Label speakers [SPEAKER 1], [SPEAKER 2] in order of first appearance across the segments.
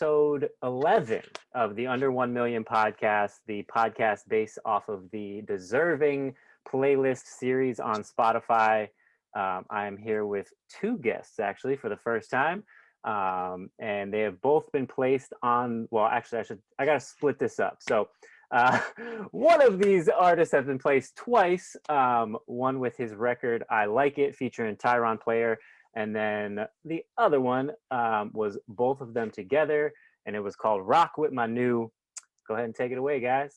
[SPEAKER 1] episode 11 of the Under 1 Million podcast, the podcast based off of the Deserving playlist series on Spotify. I am here with two guests actually for the first time. And they have both been placed on, well, actually, I got to split this up. So one of these artists has been placed twice, one with his record I Like It featuring Tyron Player, and then the other one was both of them together, and it was called Rock With My New. Go ahead and take it away, guys.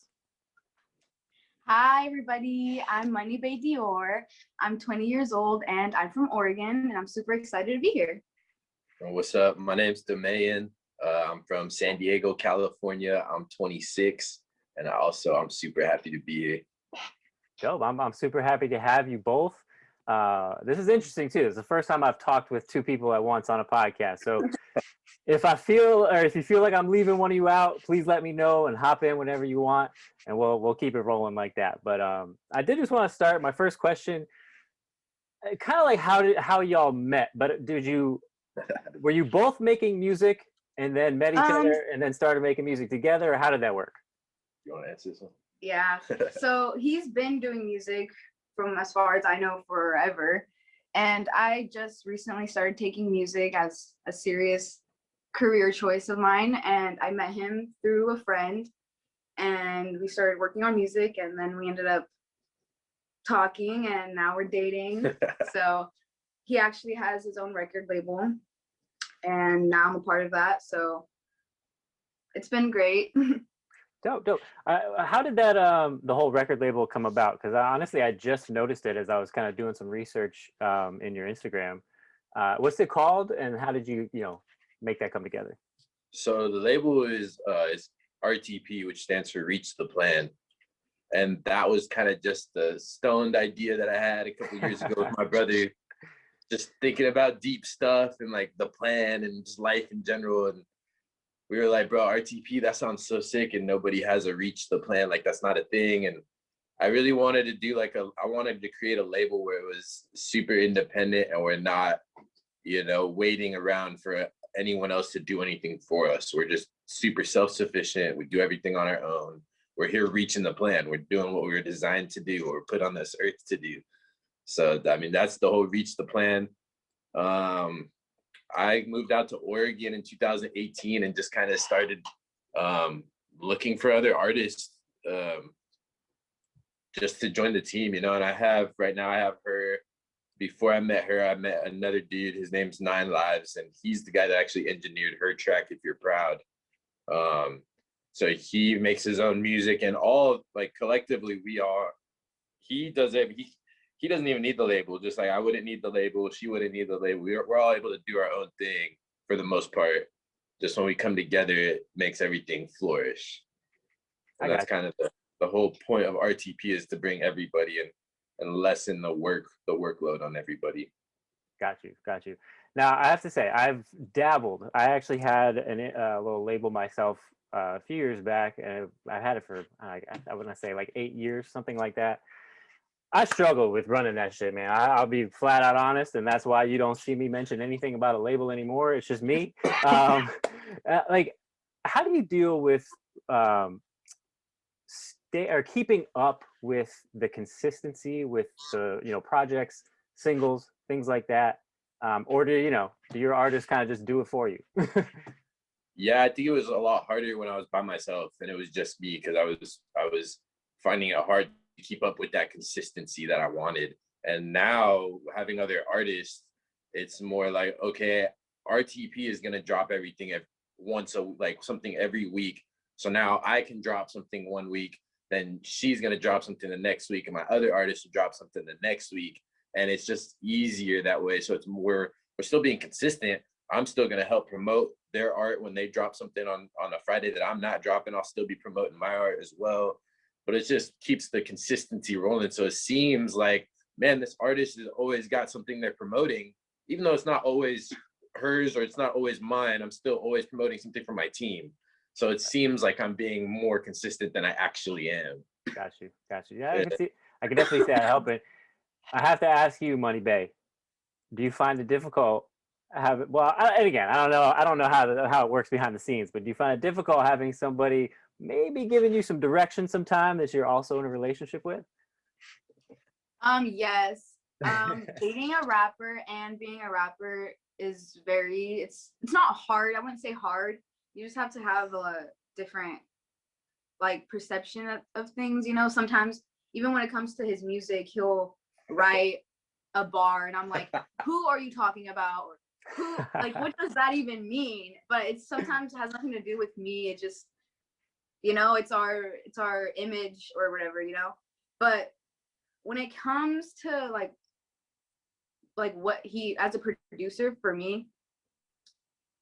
[SPEAKER 2] Hi, everybody. I'm MoneyBae Dior. I'm 20 years old, and I'm from Oregon, and I'm super excited to be here.
[SPEAKER 3] What's up? My name's Damaen. I'm from San Diego, California. I'm 26, and I'm super happy to be here.
[SPEAKER 1] Dope. I'm super happy to have you both. This is interesting too. It's the first time I've talked with two people at once on a podcast. So if you feel like I'm leaving one of you out, please let me know and hop in whenever you want, and we'll keep it rolling like that. But I did just want to start my first question, kind of like how y'all met. But were you both making music and then met each other and then started making music together, or how did that work?
[SPEAKER 3] You want to answer this one?
[SPEAKER 2] Yeah. So he's been doing music from, as far as I know, forever. And I just recently started taking music as a serious career choice of mine. And I met him through a friend, and we started working on music, and then we ended up talking, and now we're dating. So he actually has his own record label, and now I'm a part of that. So it's been great.
[SPEAKER 1] Dope. How did that the whole record label come about? Because honestly, I just noticed it as I was kind of doing some research in your Instagram. What's it called, and how did you make that come together?
[SPEAKER 3] So the label is RTP, which stands for Reach the Plan, and that was kind of just the stoned idea that I had a couple years ago with my brother, just thinking about deep stuff and like the plan and just life in general. And we were like, bro, RTP, that sounds so sick, and nobody has a Reach the Plan. Like, that's not a thing. And I really wanted to do I wanted to create a label where it was super independent, and we're not, waiting around for anyone else to do anything for us. We're just super self-sufficient. We do everything on our own. We're here reaching the plan. We're doing what we were designed to do, what we're put on this earth to do. So, I mean, that's the whole Reach the Plan. I moved out to Oregon in 2018 and just kind of started looking for other artists just to join the team, and I have her. Before I met her, I met another dude. His name's 9 Lives, and he's the guy that actually engineered her track, If You're Proud. So he makes his own music, and all collectively he does it. He doesn't even need the label, just like I wouldn't need the label, she wouldn't need the label. We're all able to do our own thing for the most part. Just when we come together, it makes everything flourish. And that's kind of the whole point of RTP, is to bring everybody in and lessen the workload on everybody.
[SPEAKER 1] Got you. Now, I have to say, I've dabbled. I actually had a little label myself a few years back, and I had it for, I want to say 8 years, something like that. I struggle with running that shit, man. I'll be flat out honest, and that's why you don't see me mention anything about a label anymore. It's just me. How do you deal with keeping up with the consistency with the projects, singles, things like that, or do your artists kind of just do it for you?
[SPEAKER 3] Yeah, I think it was a lot harder when I was by myself, and it was just me, because I was finding it hard to keep up with that consistency that I wanted. And now having other artists, it's more like, okay, RTP is gonna drop everything something every week. So now I can drop something one week, then she's gonna drop something the next week, and my other artist will drop something the next week. And it's just easier that way. So we're still being consistent. I'm still gonna help promote their art when they drop something on a Friday that I'm not dropping. I'll still be promoting my art as well. But it just keeps the consistency rolling. So it seems like, man, this artist has always got something they're promoting, even though it's not always hers or it's not always mine. I'm still always promoting something for my team. So it seems like I'm being more consistent than I actually am.
[SPEAKER 1] Got you. Yeah, I can definitely see that helping. I have to ask you, MoneyBae, do you find it difficult have well, and again, I don't know how it works behind the scenes, but do you find it difficult having somebody maybe giving you some direction sometime that you're also in a relationship with?
[SPEAKER 2] Yes. Dating a rapper and being a rapper is it's not hard. I wouldn't say hard. You just have to have a different like perception of things, you know. Sometimes even when it comes to his music, he'll write a bar and I'm like, who are you talking about? Or who, like, what does that even mean? But it sometimes has nothing to do with me. It just, you know, it's our image or whatever, you know. But when it comes to like what he as a producer for me,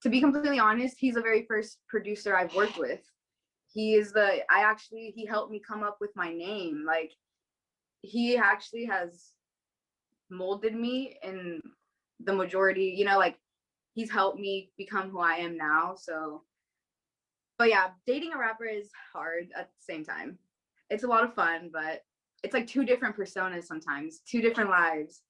[SPEAKER 2] to be completely honest, he's the very first producer I've worked with. He helped me come up with my name. Like, he actually has molded me in the majority, you know, like he's helped me become who I am now. So, but yeah, dating a rapper is hard at the same time. It's a lot of fun, but it's like two different personas sometimes, two different lives.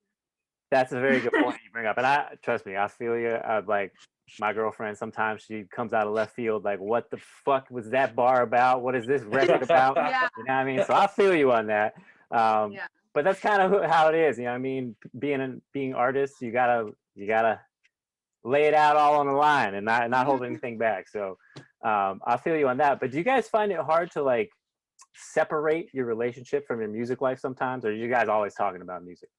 [SPEAKER 1] That's a very good point you bring up, and I trust me, I feel you. Like my girlfriend, sometimes she comes out of left field, like, "What the fuck was that bar about? What is this record about?"
[SPEAKER 2] Yeah.
[SPEAKER 1] You know what I mean? So I feel you on that.
[SPEAKER 2] Yeah.
[SPEAKER 1] But that's kind of how it is. You know what I mean? Being artists, you gotta lay it out all on the line and not hold anything back. So I feel you on that. But do you guys find it hard to like separate your relationship from your music life sometimes, or are you guys always talking about music?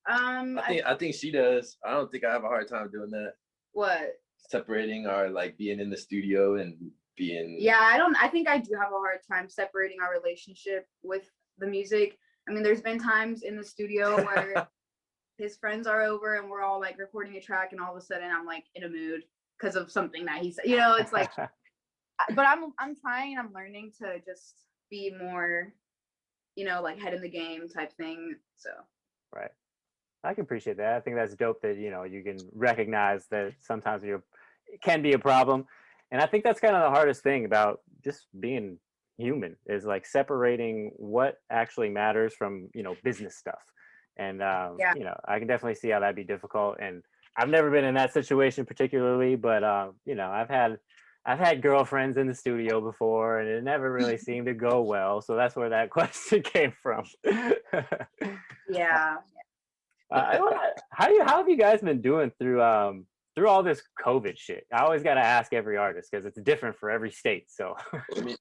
[SPEAKER 3] I think she does. I don't think I have a hard time doing that.
[SPEAKER 2] What?
[SPEAKER 3] Separating our like being in the studio and being.
[SPEAKER 2] Yeah, I think I do have a hard time separating our relationship with the music. I mean, there's been times in the studio where his friends are over and we're all like recording a track, and all of a sudden I'm like in a mood because of something that he said. You know, it's like, but I'm trying. I'm learning to just be more, you know, like head in the game type thing. So.
[SPEAKER 1] Right. I can appreciate that. I think that's dope that, you know, you can recognize that sometimes it can be a problem. And I think that's kind of the hardest thing about just being human is like separating what actually matters from, you know, business stuff. And,
[SPEAKER 2] Yeah.
[SPEAKER 1] you know, I can definitely see how that'd be difficult. And I've never been in that situation particularly, but, you know, I've had girlfriends in the studio before and it never really seemed to go well. So that's where that question came from.
[SPEAKER 2] Yeah.
[SPEAKER 1] How have you guys been doing through all this COVID shit? I always got to ask every artist because it's different for every state. So
[SPEAKER 3] I mean,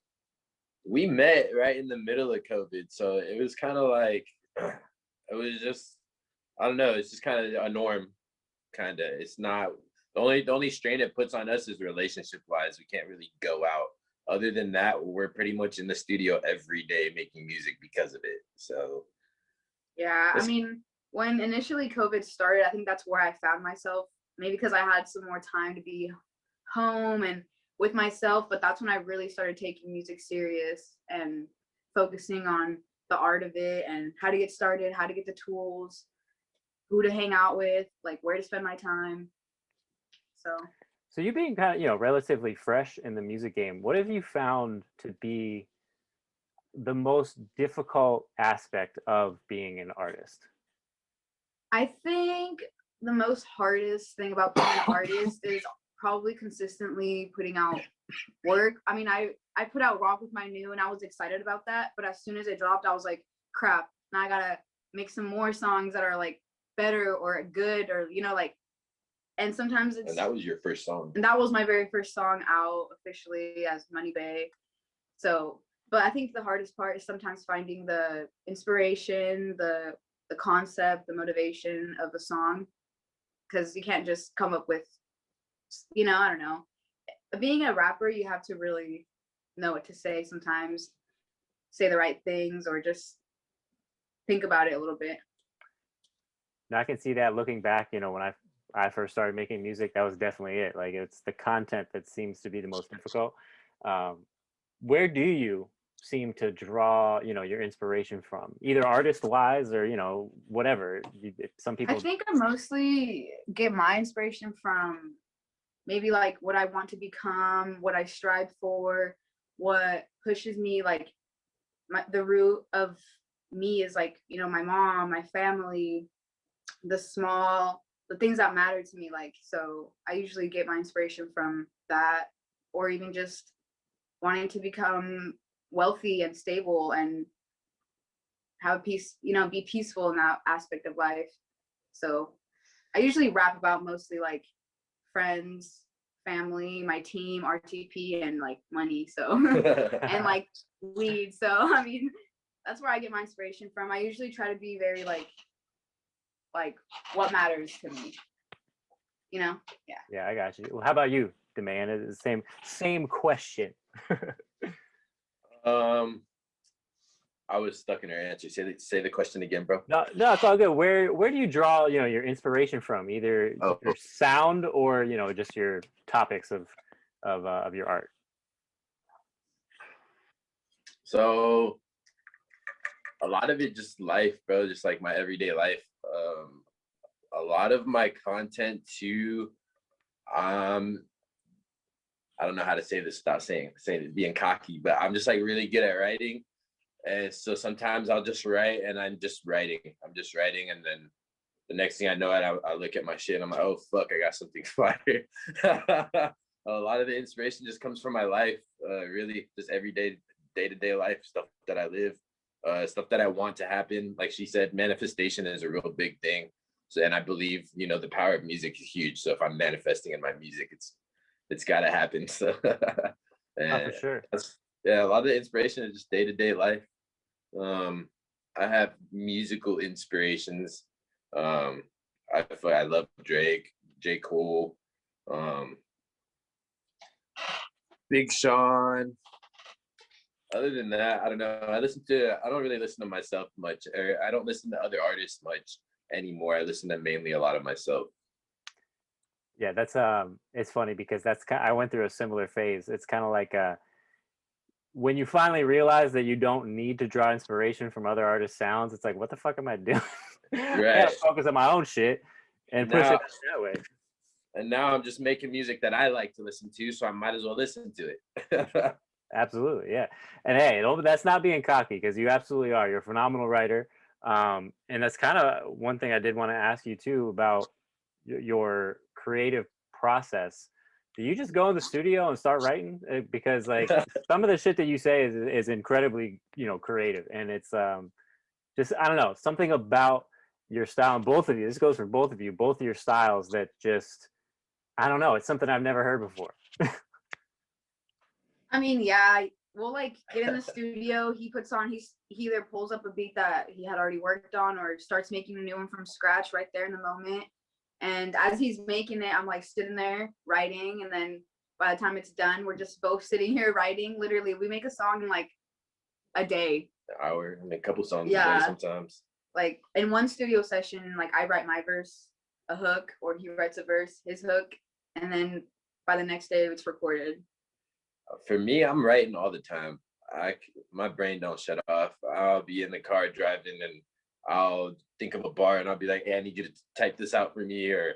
[SPEAKER 3] we met right in the middle of COVID, so it was kind of like it was just, I don't know, it's just kind of a norm, kind of. It's not the only strain it puts on us is relationship wise. We can't really go out. Other than that, we're pretty much in the studio every day making music because of it. So
[SPEAKER 2] yeah, I mean, when initially COVID started, I think that's where I found myself. Maybe because I had some more time to be home and with myself, but that's when I really started taking music serious and focusing on the art of it and how to get started, how to get the tools, who to hang out with, like where to spend my time.
[SPEAKER 1] so you being kind of, you know, relatively fresh in the music game, what have you found to be the most difficult aspect of being an artist?
[SPEAKER 2] I think the most hardest thing about being an artist is probably consistently putting out work. I mean, I put out Rock with My New and I was excited about that, but as soon as it dropped, I was like, crap, now I gotta make some more songs that are like better or good, or, you know, like, and sometimes it's.
[SPEAKER 3] And that was your first song.
[SPEAKER 2] And that was my very first song out officially as MoneyBae. So, but I think the hardest part is sometimes finding the inspiration, the concept, the motivation of the song, because you can't just come up with, you know, I don't know. Being a rapper, you have to really know what to say sometimes, say the right things, or just think about it a little bit.
[SPEAKER 1] Now I can see that looking back, you know, when I first started making music, that was definitely it. Like it's the content that seems to be the most difficult. Where do you seem to draw, you know, your inspiration from, either artist wise or, you know, whatever? Some people.
[SPEAKER 2] I think I mostly get my inspiration from maybe like what I want to become, what I strive for, what pushes me. Like the root of me is like, you know, my mom, my family, the small the things that matter to me. Like, so I usually get my inspiration from that, or even just wanting to become wealthy and stable and have peace, you know, be peaceful in that aspect of life. So I usually rap about mostly like friends, family, my team, RTP, and like money. So and like weed. So I mean, that's where I get my inspiration from. I usually try to be very like what matters to me. You know? Yeah.
[SPEAKER 1] Yeah, I got you. Well, how about you, Damaen? It's the same question.
[SPEAKER 3] I was stuck in her answer. Say the question again, bro.
[SPEAKER 1] No, it's all good. Where do you draw, you know, your inspiration from? Either
[SPEAKER 3] Oh.
[SPEAKER 1] your sound or, you know, just your topics of your art.
[SPEAKER 3] So a lot of it just life, bro, just like my everyday life. A lot of my content too, I don't know how to say this without saying it, being cocky, but I'm just like really good at writing. And so sometimes I'll just write and I'm just writing. And then the next thing I know, I look at my shit and I'm like, oh, fuck, I got something fire. A lot of the inspiration just comes from my life, really just everyday, day-to-day life, stuff that I live, stuff that I want to happen. Like she said, manifestation is a real big thing. So, and I believe, you know, the power of music is huge. So if I'm manifesting in my music, it's got to happen. So,
[SPEAKER 1] For sure.
[SPEAKER 3] Yeah, a lot of the inspiration is just day-to-day life. I have musical inspirations. I love Drake, J. Cole, Big Sean. Other than that, I don't know. I don't really listen to myself much. I don't listen to other artists much anymore. I listen to mainly a lot of myself.
[SPEAKER 1] Yeah, that's it's funny because I went through a similar phase. It's kind of like when you finally realize that you don't need to draw inspiration from other artists' sounds, it's like, what the fuck am I doing? I gotta focus on my own shit and push it that way.
[SPEAKER 3] And now I'm just making music that I like to listen to, so I might as well listen to it.
[SPEAKER 1] Absolutely, yeah. And hey, that's not being cocky because you absolutely are. You're a phenomenal writer. And that's kind of one thing I did want to ask you too about your creative process. Do you just go in the studio and start writing? Because like some of the shit that you say is incredibly, you know, creative, and it's just, I don't know, something about your style. And both of you, this goes for both of you, both of your styles that just, I don't know, it's something I've never heard before.
[SPEAKER 2] I mean, yeah, we'll like get in the studio. He either pulls up a beat that he had already worked on or starts making a new one from scratch right there in the moment. And as he's making it, I'm like sitting there writing. And then by the time it's done, we're just both sitting here writing. Literally, we make a song in like a day.
[SPEAKER 3] An hour, I mean, a couple songs a day sometimes.
[SPEAKER 2] Like in one studio session, like I write my verse, a hook, or he writes a verse, his hook. And then by the next day, it's recorded.
[SPEAKER 3] For me, I'm writing all the time. My brain don't shut off. I'll be in the car driving and I'll think of a bar and I'll be like, hey, I need you to type this out for me, or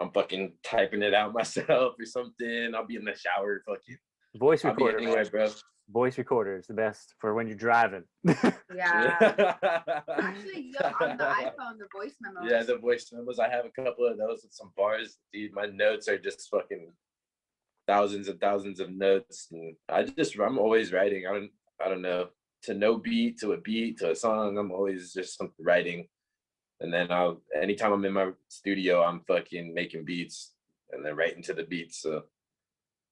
[SPEAKER 3] I'm fucking typing it out myself or something. I'll be in the shower, fucking
[SPEAKER 1] voice recorder.
[SPEAKER 3] Anywhere, bro.
[SPEAKER 1] Voice recorder is the best for when you're driving.
[SPEAKER 2] Yeah. Actually, on the iPhone, the voice memos.
[SPEAKER 3] Yeah, the voice memos. I have a couple of those with some bars. Dude, my notes are just fucking thousands and thousands of notes, and I'm always writing. I don't know, to no beat, to a beat, to a song. I'm always just writing, and then anytime I'm in my studio, I'm fucking making beats and then writing to the beats. So,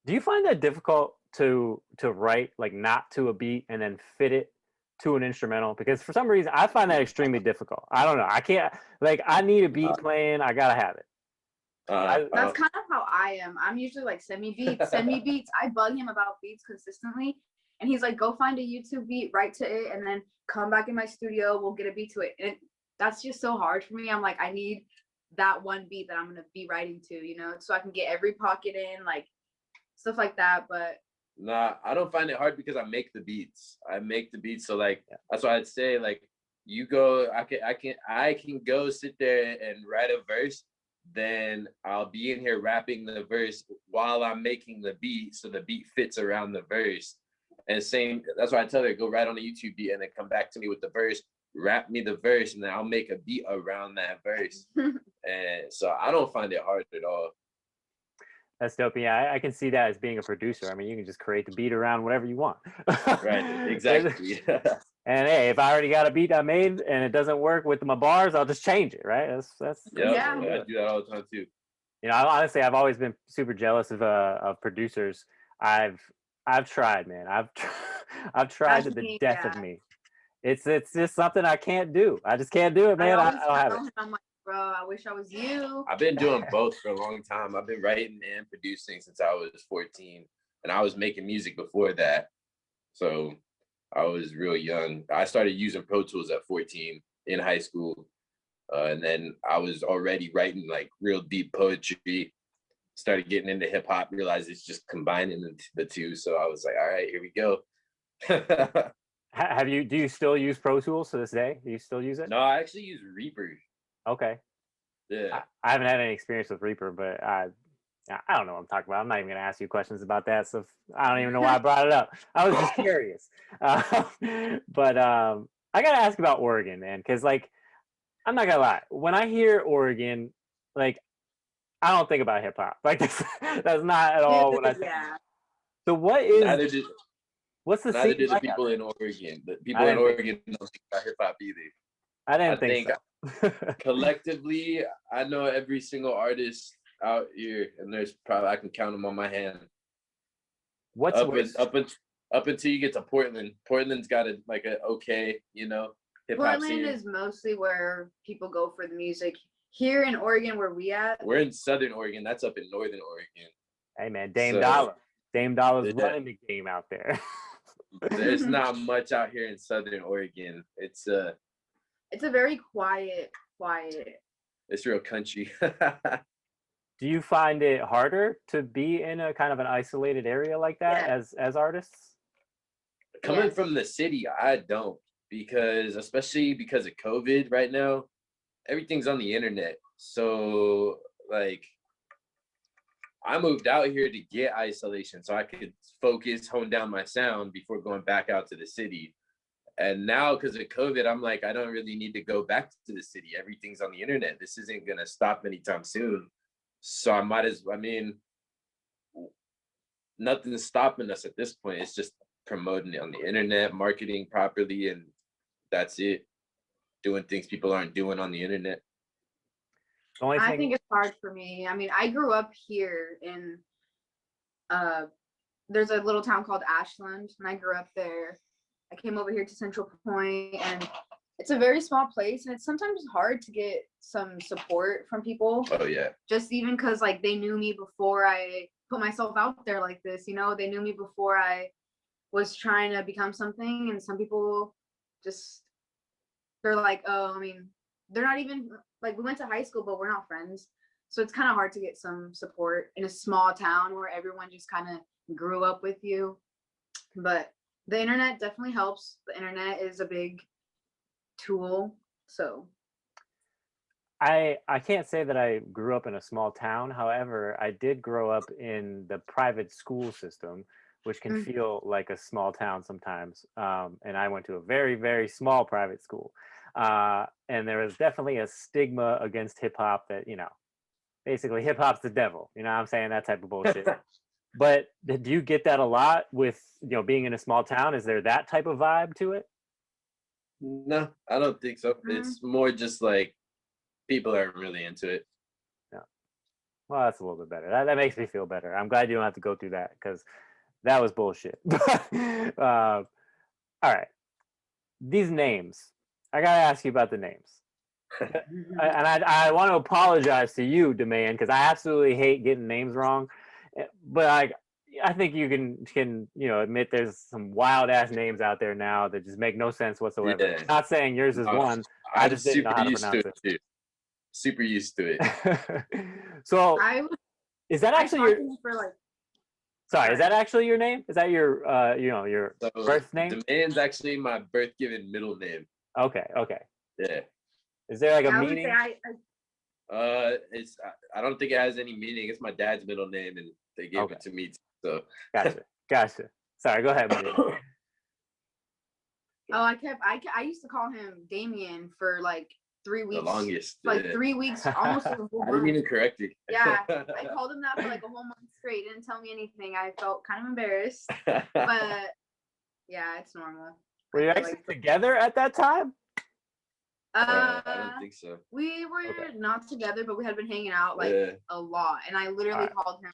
[SPEAKER 1] do you find that difficult to write like not to a beat and then fit it to an instrumental? Because for some reason, I find that extremely difficult. I don't know. I can't, like, I need a beat playing. I gotta have it.
[SPEAKER 2] That's kind of how I am. I'm usually like, send me beats. I bug him about beats consistently, and he's like, go find a YouTube beat, write to it, and then come back in my studio, we'll get a beat to it. And that's just so hard for me. I'm like, I need that one beat that I'm gonna be writing to, you know, so I can get every pocket in, like stuff like that. But
[SPEAKER 3] nah, I don't find it hard because I make the beats. So like, that's why I'd say, like, you go, I can go sit there and write a verse, then I'll be in here rapping the verse while I'm making the beat, so the beat fits around the verse. And that's why I tell her, go write on a YouTube beat and then come back to me with the verse. rap me the verse, and then I'll make a beat around that verse. And so I don't find it hard at all.
[SPEAKER 1] That's dope. Yeah, I can see that as being a producer. I mean, you can just create the beat around whatever you want.
[SPEAKER 3] Right, exactly.
[SPEAKER 1] And hey, if I already got a beat I made and it doesn't work with my bars, I'll just change it, right? That's
[SPEAKER 3] Yeah, I do that all the time too.
[SPEAKER 1] You know, honestly, I've always been super jealous of producers. I've tried, man. I've tried to the death of me. It's just something I can't do. I just can't do it, man. I don't have it.
[SPEAKER 2] I'm like, bro, I wish I was you.
[SPEAKER 3] I've been doing both for a long time. I've been writing and producing since I was 14, and I was making music before that. So I was real young. I started using Pro Tools at 14 in high school. And then I was already writing like real deep poetry, started getting into hip hop, realized it's just combining the two. So I was like, all right, here we go.
[SPEAKER 1] Do you still use Pro Tools to this day? Do you still use it?
[SPEAKER 3] No, I actually use Reaper.
[SPEAKER 1] Okay.
[SPEAKER 3] Yeah.
[SPEAKER 1] I haven't had any experience with Reaper, but I don't know what I'm talking about. I'm not even going to ask you questions about that. So I don't even know why I brought it up. I was just curious. But I got to ask about Oregon, man, because like, I'm not gonna lie. When I hear Oregon, like, I don't think about hip hop. Like that's not at all what I think.
[SPEAKER 2] Yeah.
[SPEAKER 1] So what's the
[SPEAKER 3] neither
[SPEAKER 1] scene
[SPEAKER 3] did the
[SPEAKER 1] like
[SPEAKER 3] people in Oregon. The people in Oregon don't think about hip hop either.
[SPEAKER 1] I didn't think so.
[SPEAKER 3] Collectively, I know every single artist out here, and there's probably I can count them on my hand.
[SPEAKER 1] What's
[SPEAKER 3] up until you get to Portland. Portland's got a okay,
[SPEAKER 2] Portland is mostly where people go for the music. Here in Oregon, where we're in
[SPEAKER 3] Southern Oregon. That's up in Northern Oregon.
[SPEAKER 1] Hey man, Dame Dollar's running the game out there.
[SPEAKER 3] There's not much out here in Southern Oregon. It's a
[SPEAKER 2] very quiet.
[SPEAKER 3] It's real country.
[SPEAKER 1] Do you find it harder to be in a kind of an isolated area like that as artists?
[SPEAKER 3] Coming from the city, I don't. Especially because of COVID right now, everything's on the internet. So like I moved out here to get isolation so I could hone down my sound before going back out to the city. And now because of COVID, I'm like, I don't really need to go back to the city. Everything's on the internet. This isn't going to stop anytime soon. So nothing's stopping us at this point. It's just promoting it on the internet, marketing properly, and that's it. Doing things people aren't doing on the internet.
[SPEAKER 2] I think it's hard for me. I mean, I grew up here in there's a little town called Ashland, and I grew up there. I came over here to Central Point, and it's a very small place, and it's sometimes hard to get some support from people.
[SPEAKER 3] Oh yeah.
[SPEAKER 2] Just even because like they knew me before I put myself out there like this, they knew me before I was trying to become something. And some people they're like, oh, I mean, they're not even like, we went to high school, but we're not friends. So it's kind of hard to get some support in a small town where everyone just kind of grew up with you. But the internet definitely helps. The internet is a big tool. So
[SPEAKER 1] I can't say that I grew up in a small town. However, I did grow up in the private school system, which can feel like a small town sometimes. And I went to a very, very small private school. And there was definitely a stigma against hip hop that, basically hip hop's the devil. You know what I'm saying? That type of bullshit. But do you get that a lot with, being in a small town? Is there that type of vibe to it?
[SPEAKER 3] No, I don't think so. It's more just like people are really into it.
[SPEAKER 1] Yeah. Well, that's a little bit better. That makes me feel better. I'm glad you don't have to go through that because that was bullshit. All right. These names. I got to ask you about the names. And I want to apologize to you, Damaen, because I absolutely hate getting names wrong. But I think you can admit there's some wild ass names out there now that just make no sense whatsoever.
[SPEAKER 3] Yeah.
[SPEAKER 1] Not saying yours is one. I just didn't know how to pronounce it.
[SPEAKER 3] Too. Super used to it.
[SPEAKER 1] So is that actually Sorry, is that actually your name? Is that your your birth name?
[SPEAKER 3] Damaen's actually my birth given middle name.
[SPEAKER 1] Okay.
[SPEAKER 3] Yeah.
[SPEAKER 1] Is there like a meaning?
[SPEAKER 3] I don't think it has any meaning. It's my dad's middle name, and they gave it to me. So
[SPEAKER 1] Gotcha. Sorry, go ahead, buddy.
[SPEAKER 2] Oh, I used to call him Damian for like 3 weeks.
[SPEAKER 3] The longest.
[SPEAKER 2] Like 3 weeks, almost a whole
[SPEAKER 3] I didn't
[SPEAKER 2] month.
[SPEAKER 3] even correct you.
[SPEAKER 2] Yeah, I called him that for like a whole month straight. Didn't tell me anything. I felt kind of embarrassed, but yeah, it's normal.
[SPEAKER 1] Were you actually together at that time?
[SPEAKER 3] I don't think so.
[SPEAKER 2] We were not together, but we had been hanging out like a lot, and I literally called him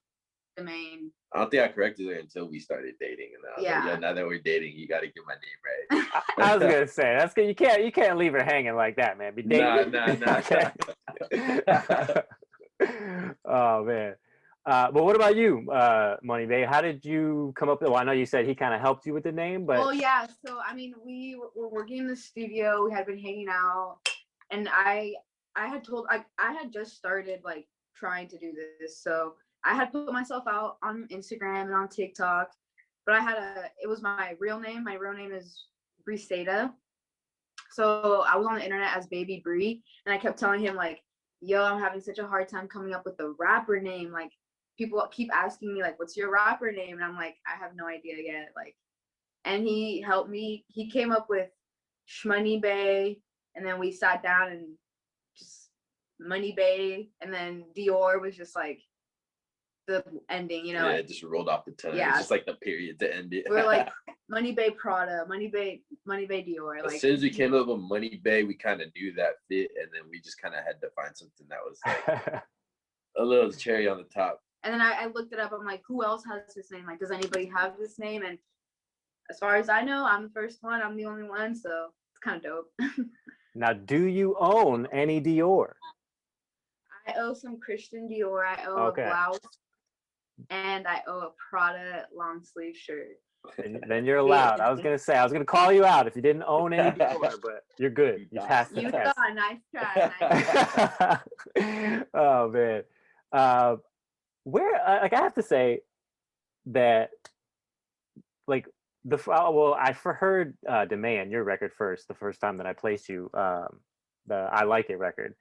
[SPEAKER 2] Damaen.
[SPEAKER 3] I don't think I corrected her until we started dating, and I was like, "Yo, now that we're dating, you got to get my name right."
[SPEAKER 1] I was gonna say that's good. You can't leave her hanging like that, man. Be dating. Nah. Oh man. But what about you, MoneyBae? How did you come up with? Well, I know you said he kind of helped you with the name, but
[SPEAKER 2] well, yeah. So I mean, we were working in the studio. We had been hanging out, and I had I had just started like trying to do this, so I had put myself out on Instagram and on TikTok, but it was my real name. My real name is Briseda. So I was on the internet as Baby Bree, and I kept telling him like, yo, I'm having such a hard time coming up with a rapper name. Like people keep asking me like, what's your rapper name? And I'm like, I have no idea yet. Like, and he helped me. He came up with MoneyBae, and then we sat down and just MoneyBae, and then Dior was just like the ending, you know.
[SPEAKER 3] Yeah, it just rolled off the tongue. Yeah. It's just like the period to end it.
[SPEAKER 2] We're like MoneyBae Prada, MoneyBae Dior. Like
[SPEAKER 3] as soon as we came up with MoneyBae, we kind of knew that fit, and then we just kind of had to find something that was like a little cherry on the top.
[SPEAKER 2] And then I looked it up. I'm like, who else has this name? Like, does anybody have this name? And as far as I know, I'm the first one. I'm the only one, so it's kind of dope.
[SPEAKER 1] Now, do you own any Dior?
[SPEAKER 2] I owe some Christian Dior. I owe a blouse, and I owe a Prada long sleeve shirt.
[SPEAKER 1] And then you're allowed. I was gonna call you out if you didn't own any Dior, but you're good. You passed the test.
[SPEAKER 2] Nice try.
[SPEAKER 1] Oh man, like I have to say that like I heard Damaen, your record first, the first time that I placed you, the I Like It record.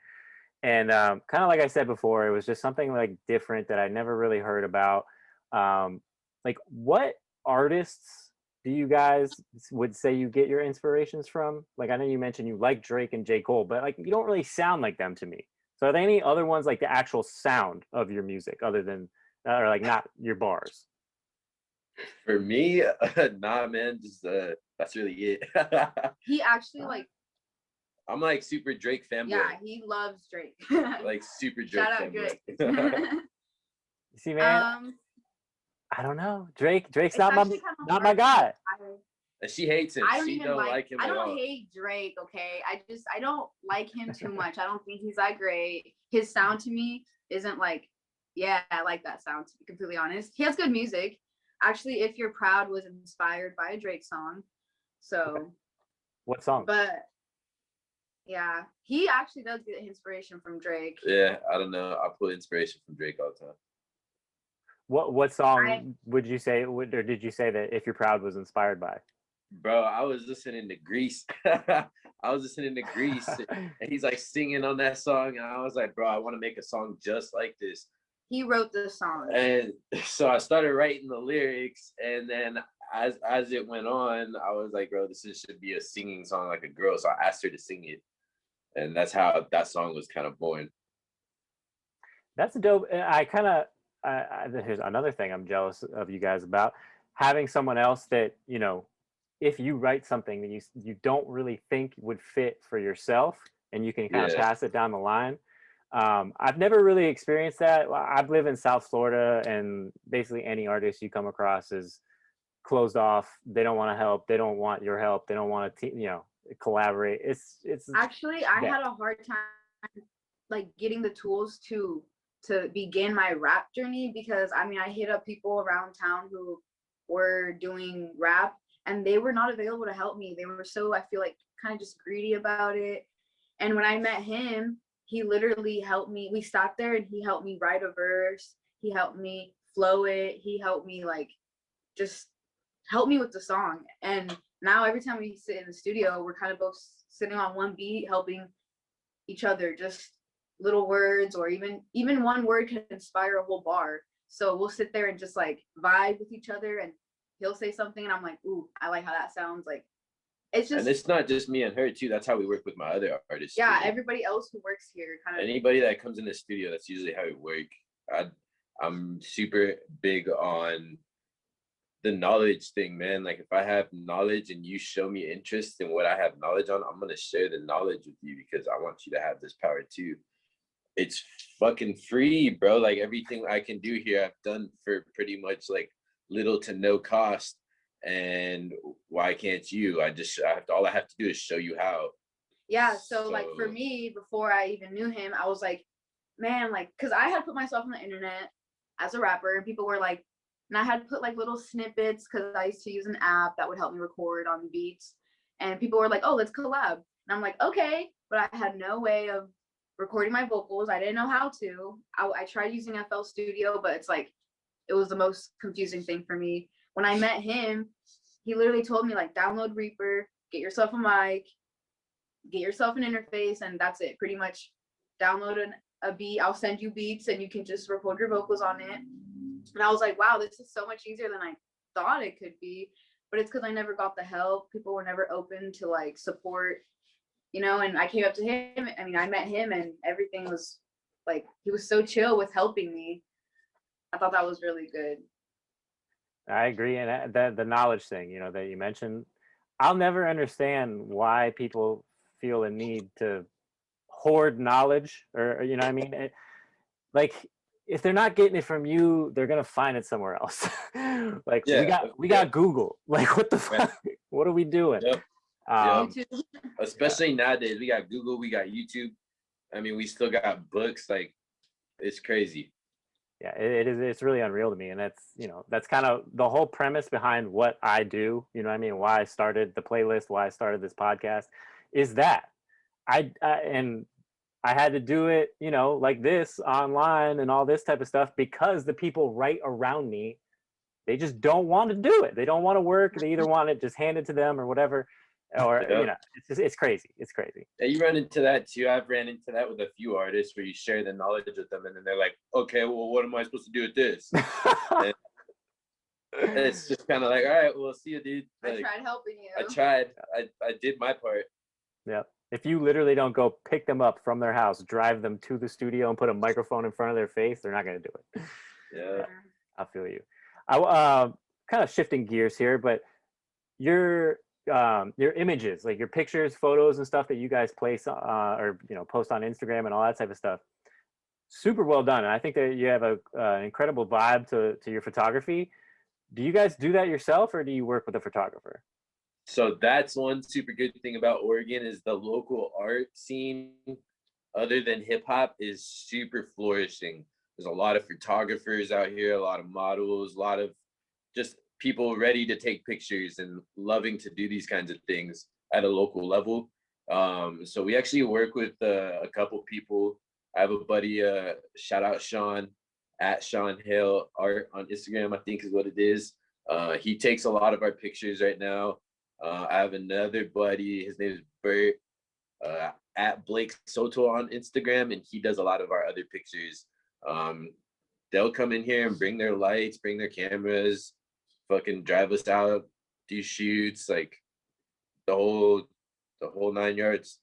[SPEAKER 1] And kind of like I said before, it was just something like different that I never really heard about. Like what artists do you guys would say you get your inspirations from? Like I know you mentioned you like Drake and J. Cole, but like you don't really sound like them to me. So are there any other ones like the actual sound of your music other than or like not your bars?
[SPEAKER 3] For me, nah, man, just that's really it.
[SPEAKER 2] He actually like
[SPEAKER 3] I'm like super Drake fanboy.
[SPEAKER 2] Yeah, he loves Drake.
[SPEAKER 3] Like super Drake.
[SPEAKER 2] Shout out Drake.
[SPEAKER 1] You see, man, I don't know. Drake's not my guy.
[SPEAKER 3] And she hates him. She don't like him.
[SPEAKER 2] I don't hate Drake, okay? I don't like him too much. I don't think he's that great. His sound to me isn't like, yeah, I like that sound, to be completely honest. He has good music. Actually, If You're Proud was inspired by a Drake song. So
[SPEAKER 1] okay. What song?
[SPEAKER 2] But yeah, he actually does get inspiration from Drake.
[SPEAKER 3] Yeah, I don't know. I pull inspiration from Drake all the time.
[SPEAKER 1] What song would you say, or did you say that If You're Proud was inspired by?
[SPEAKER 3] Bro, I was listening to Grease. And he's like singing on that song, and I was like, bro, I want to make a song just like this.
[SPEAKER 2] He wrote the song.
[SPEAKER 3] And so I started writing the lyrics, and then as it went on, I was like, bro, this should be a singing song like a girl. So I asked her to sing it, and that's how that song was kind of born.
[SPEAKER 1] That's dope. Here's another thing I'm jealous of you guys about, having someone else that, you know, if you write something that you don't really think would fit for yourself, and you can kind of pass it down the line. I've never really experienced that. I live in South Florida, and basically any artist you come across is closed off. They don't want to help. They don't want your help. They don't want to, collaborate. It's
[SPEAKER 2] actually, I had a hard time like getting the tools to begin my rap journey, because I mean, I hit up people around town who were doing rap, and they were not available to help me. They were so, I feel like, kind of just greedy about it. And when I met him, he literally helped me. We sat there and he helped me write a verse. He helped me flow it. He helped me just help me with the song. And now every time we sit in the studio, we're kind of both sitting on one beat, helping each other, just little words, or even one word can inspire a whole bar. So we'll sit there and just like vibe with each other, and he'll say something and I'm like, ooh, I like how that sounds. Like, it's
[SPEAKER 3] And
[SPEAKER 2] just,
[SPEAKER 3] it's not just me and her too. That's how we work with my other artists.
[SPEAKER 2] yeah,
[SPEAKER 3] too.
[SPEAKER 2] everybody else who works here kind of.
[SPEAKER 3] Anybody that comes in the studio, that's usually how we work. I'm super big on the knowledge thing, man. Like if I have knowledge and you show me interest in what I have knowledge on, I'm gonna share the knowledge with you because I want you to have this power too. It's fucking free, bro. Like everything I can do here, I've done for pretty much like little to no cost. And why can't you? All I have to do is show you how.
[SPEAKER 2] Yeah, so like for me, before I even knew him, I was like, man, like, because I had put myself on the internet as a rapper, and people were like, and I had put like little snippets because I used to use an app that would help me record on beats, and people were like, oh, let's collab, and I'm like, okay, but I had no way of recording my vocals. I didn't know how to. I tried using FL Studio, but it's like, it was the most confusing thing for me. When I met him, he literally told me like, download Reaper, get yourself a mic, get yourself an interface, and that's it. Pretty much download a beat. I'll send you beats and you can just record your vocals on it. And I was like, wow, this is so much easier than I thought it could be. But it's because I never got the help. People were never open to like support, you know, and I came up to him. I mean, I met him and everything was like, he was so chill with helping me. I thought that was really good.
[SPEAKER 1] I agree. And the knowledge thing, you know, that you mentioned, I'll never understand why people feel a need to hoard knowledge, or you know what I mean? Like if they're not getting it from you, they're gonna find it somewhere else. Like
[SPEAKER 3] Yeah,
[SPEAKER 1] we got Google. Like what the fuck? What are we doing?
[SPEAKER 3] Yep.
[SPEAKER 2] YouTube.
[SPEAKER 3] Especially nowadays, we got Google, we got YouTube. I mean, we still got books. Like it's crazy.
[SPEAKER 1] Yeah, it is. It's really unreal to me, and that's, you know, that's kind of the whole premise behind what I do. You know what I mean? Why I started the playlist, why I started this podcast, is that and I had to do it, you know, like this online and all this type of stuff because the people right around me, they just don't want to do it. They don't want to work. They either want it just handed to them or whatever, or
[SPEAKER 3] Yep.
[SPEAKER 1] you know, it's crazy. It's crazy.
[SPEAKER 3] Yeah, you run into that too. I've ran into that with a few artists where you share the knowledge with them, and then they're like, "Okay, well, what am I supposed to do with this?" And it's just kind of like, "All right, well, see you, dude." Like,
[SPEAKER 2] I tried helping you.
[SPEAKER 3] I tried. I did my part.
[SPEAKER 1] Yeah. If you literally don't go pick them up from their house, drive them to the studio and put a microphone in front of their face, they're not going to do it.
[SPEAKER 3] Yeah.
[SPEAKER 1] I feel you. I kind of shifting gears here, but your images, like your pictures, photos, and stuff that you guys place or you know, post on Instagram and all that type of stuff, super well done. And I think that you have an incredible vibe to your photography. Do you guys do that yourself, or do you work with a photographer?
[SPEAKER 3] So that's one super good thing about Oregon is the local art scene, other than hip hop, is super flourishing. There's a lot of photographers out here, a lot of models, a lot of just people ready to take pictures and loving to do these kinds of things at a local level. So we actually work with a couple people. I have a buddy, shout out Sean, at Sean Hale Art on Instagram, I think is what it is. He takes a lot of our pictures right now. I have another buddy, his name is Bert, at Blake Soto on Instagram, and he does a lot of our other pictures. They'll come in here and bring their lights, bring their cameras, fucking drive us out, do shoots, like the whole 9 yards.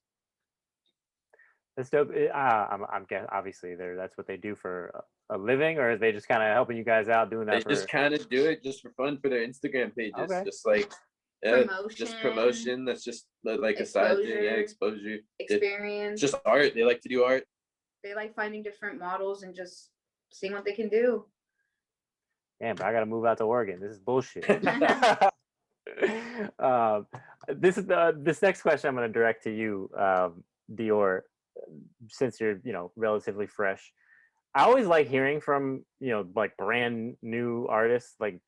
[SPEAKER 1] That's dope. I'm guessing obviously that's what they do for a living, or are they just kind of helping you guys out doing that?
[SPEAKER 3] They just kind of do it just for fun for their Instagram pages,
[SPEAKER 1] Okay.
[SPEAKER 3] just like just promotion. That's just like a side thing. Yeah, exposure,
[SPEAKER 2] experience.
[SPEAKER 3] It's just art. They like to do art.
[SPEAKER 2] They like finding different models and just seeing what they can do.
[SPEAKER 1] Damn, but I gotta move out to Oregon. This is bullshit. This next question I'm gonna direct to you, Dior, since you're, you know, relatively fresh. I always like hearing from, you know, like brand new artists, like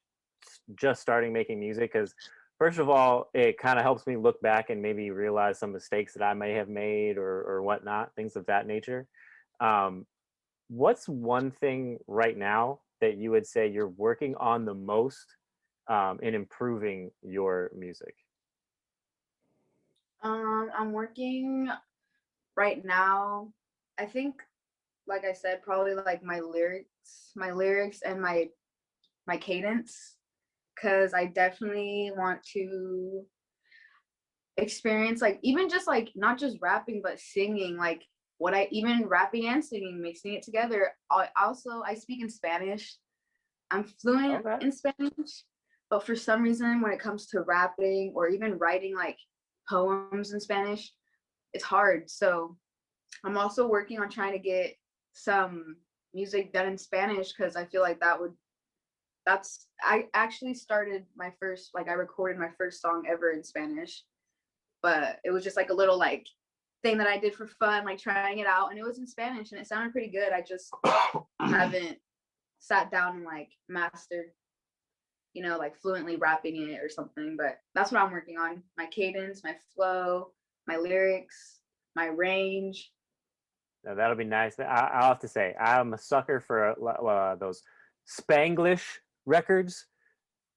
[SPEAKER 1] just starting making music, because first of all, it kind of helps me look back and maybe realize some mistakes that I may have made or whatnot, things of that nature. What's one thing right now that you would say you're working on the most in improving your music?
[SPEAKER 2] I'm working right now. I think, like I said, probably like my lyrics and my cadence, because I definitely want to experience, like even just like not just rapping but singing, like what I even rapping and singing, mixing it together. I speak in Spanish. I'm fluent
[SPEAKER 1] Okay.
[SPEAKER 2] in Spanish, but for some reason when it comes to rapping or even writing like poems in Spanish, it's hard. So I'm also working on trying to get some music done in Spanish, because I feel like I actually started my first, like I recorded my first song ever in Spanish, but it was just like a little like thing that I did for fun, like trying it out, and it was in Spanish and it sounded pretty good. I just haven't sat down and like mastered, like fluently rapping it or something, but that's what I'm working on. My cadence, my flow, my lyrics, my range.
[SPEAKER 1] Now, that'll be nice. I'll have to say, I'm a sucker for those Spanglish records.